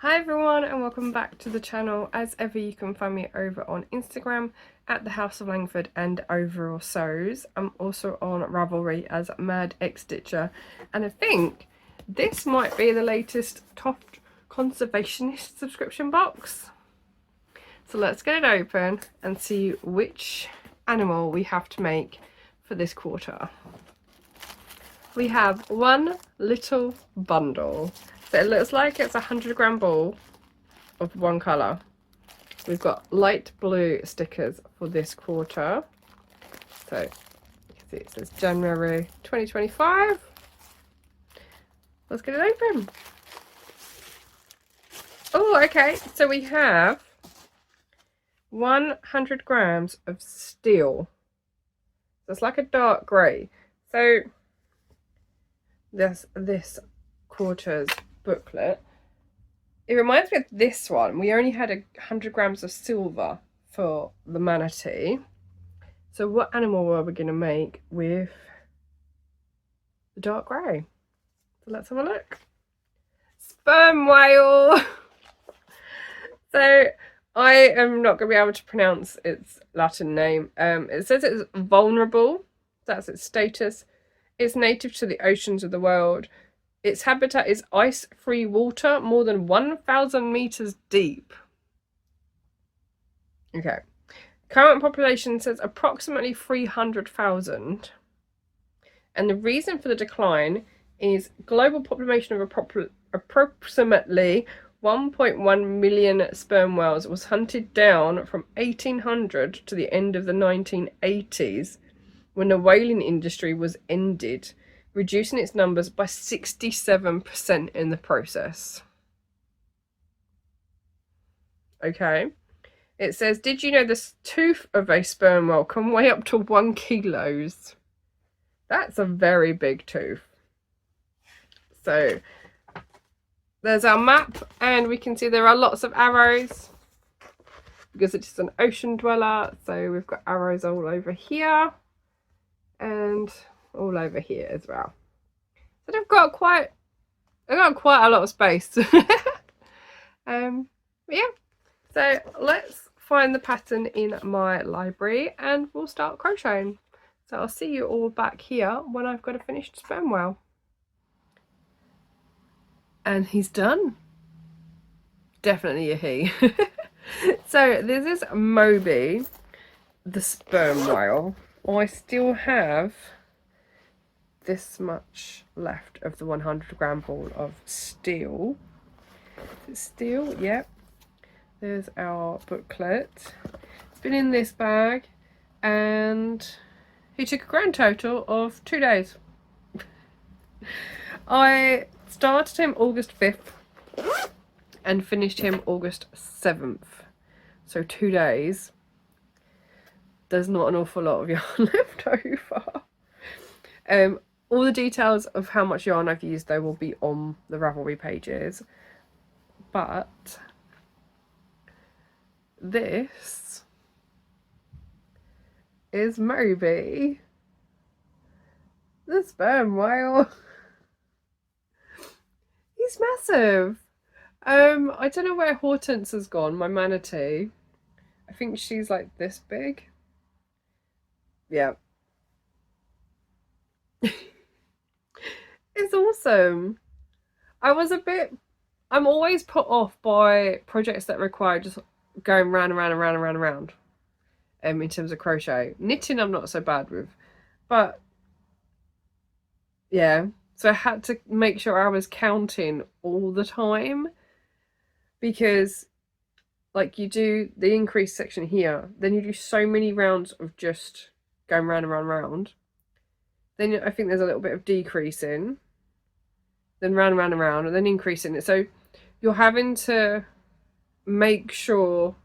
Hi everyone and welcome back to the channel. As ever, you can find me over on Instagram at the House of Langford and Overall Sews. I'm also on Ravelry as Mad X Stitcher, and I think this might be the latest TOFT Conservationist subscription box. So let's get it open and see which animal we have to make for this quarter. We have one little bundle. So it looks like it's a 100-gram ball of one colour. We've got light blue stickers for this quarter. So you can see it says January 2025. Let's get it open. Oh, okay. So we have 100 grams of steel. So it's like a dark grey. So this quarter's booklet, it reminds me of this one. We only had 100 grams of silver for the manatee. So what animal were we going to make with the dark grey? So let's have a look. Sperm whale. So I am not going to be able to pronounce its Latin name. It says it's vulnerable. That's its status. It's native to the oceans of the world. Its habitat is ice-free water more than 1,000 meters deep. Okay. Current population says approximately 300,000. And the reason for the decline is global population of approximately 1.1 million sperm whales was hunted down from 1800 to the end of the 1980s, when the whaling industry was ended, reducing its numbers by 67% in the process. Okay. It says, did you know the tooth of a sperm whale can weigh up to 1 kilo? That's a very big tooth. So there's our map, and we can see there are lots of arrows because it is an ocean dweller. So we've got arrows all over here and all over here as well. So they've got quite a lot of space. Yeah, so let's find the pattern in my library and we'll start crocheting. So I'll see you all back here when I've got a finished sperm whale. And he's done. Definitely a he. So this is Moby the Sperm whale. I still have this much left of the 100-gram ball of steel. Is it steel? Yep. There's our booklet. It's been in this bag, and he took a grand total of 2 days. I started him August 5th and finished him August 7th. So 2 days. There's not an awful lot of yarn left over. All the details of how much yarn I've used, though, will be on the Ravelry pages. But this is Moby the Sperm whale. He's massive. I don't know where Hortense has gone, my manatee. I think she's like this big. Yeah. It's awesome. I'm always put off by projects that require just going round and round and round and round and round. In terms of crochet. Knitting I'm not so bad with. But yeah. So I had to make sure I was counting all the time. Because like you do the increase section here, then you do so many rounds of just going round and round and round. Then I think there's a little bit of decreasing, then round and round and round, and then increasing it. So you're having to make sure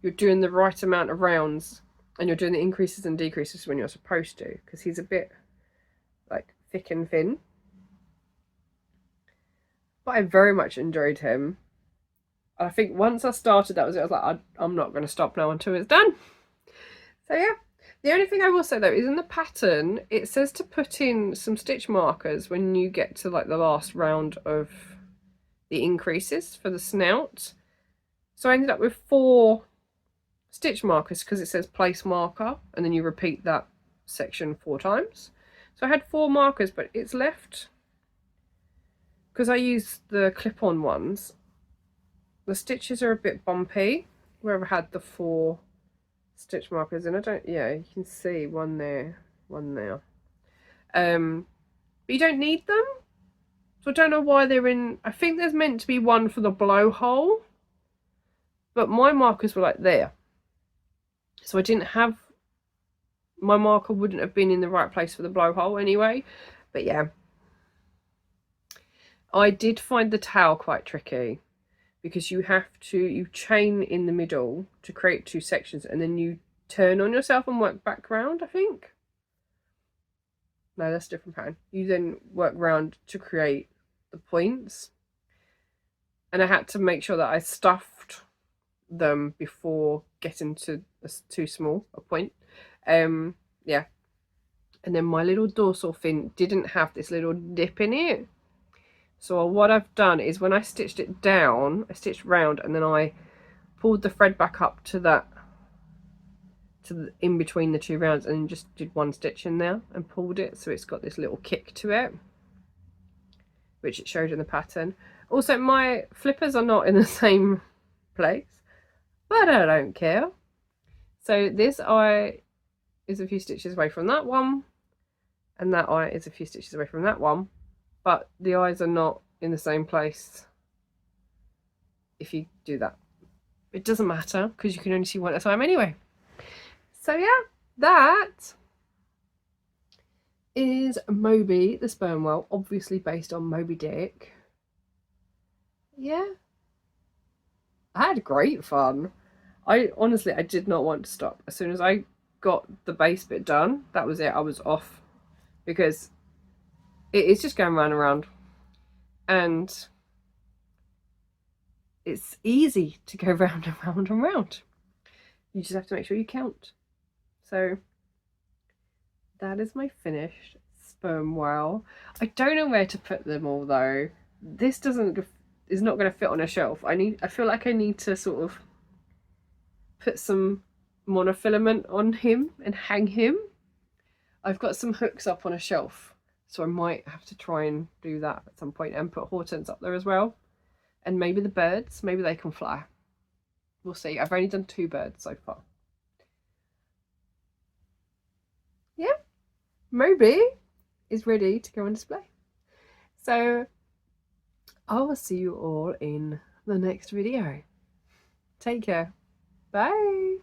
you're doing the right amount of rounds and you're doing the increases and decreases when you're supposed to, because he's a bit like thick and thin. But I very much enjoyed him. I think once I started, that was it. I was like, I'm not going to stop now until it's done. So yeah. The only thing I will say though is in the pattern it says to put in some stitch markers when you get to like the last round of the increases for the snout. So I ended up with 4 stitch markers because it says place marker, and then you repeat that section 4 times. So I had 4 markers, but it's left, because I used the clip-on ones, the stitches are a bit bumpy where I've had the 4 stitch markers, and yeah, you can see one there, one there. But you don't need them, so I don't know why they're in. I think there's meant to be one for the blowhole, but my markers were like there, so I didn't have, my marker wouldn't have been in the right place for the blowhole anyway. But yeah, I did find the tail quite tricky, because you chain in the middle to create 2 sections, and then you turn on yourself and work back round, I think. No, that's a different pattern. You then work round to create the points, and I had to make sure that I stuffed them before getting to too small a point. Yeah, and then my little dorsal fin didn't have this little dip in it, so what I've done is, when I stitched it down, I stitched round, and then I pulled the thread back up to that, in between the 2 rounds, and just did 1 stitch in there and pulled it, so it's got this little kick to it, which it showed in the pattern. Also, my flippers are not in the same place, but I don't care. So this eye is a few stitches away from that one, and that eye is a few stitches away from that one, but the eyes are not in the same place if you do that. It doesn't matter, because you can only see one at a time anyway. So yeah, that is Moby the Sperm Whale, obviously based on Moby Dick. Yeah, I had great fun. I did not want to stop. As soon as I got the base bit done, that was it. I was off, because it's just going round and round, and it's easy to go round and round and round. You just have to make sure you count. So that is my finished sperm whale. I don't know where to put them all though. This is not going to fit on a shelf. I feel like I need to sort of put some monofilament on him and hang him. I've got some hooks up on a shelf, so I might have to try and do that at some point, and put Hortense up there as well, and maybe the birds, maybe they can fly. We'll see. I've only done 2 birds so far. Yeah, Moby is ready to go on display. So I will see you all in the next video. Take care. Bye.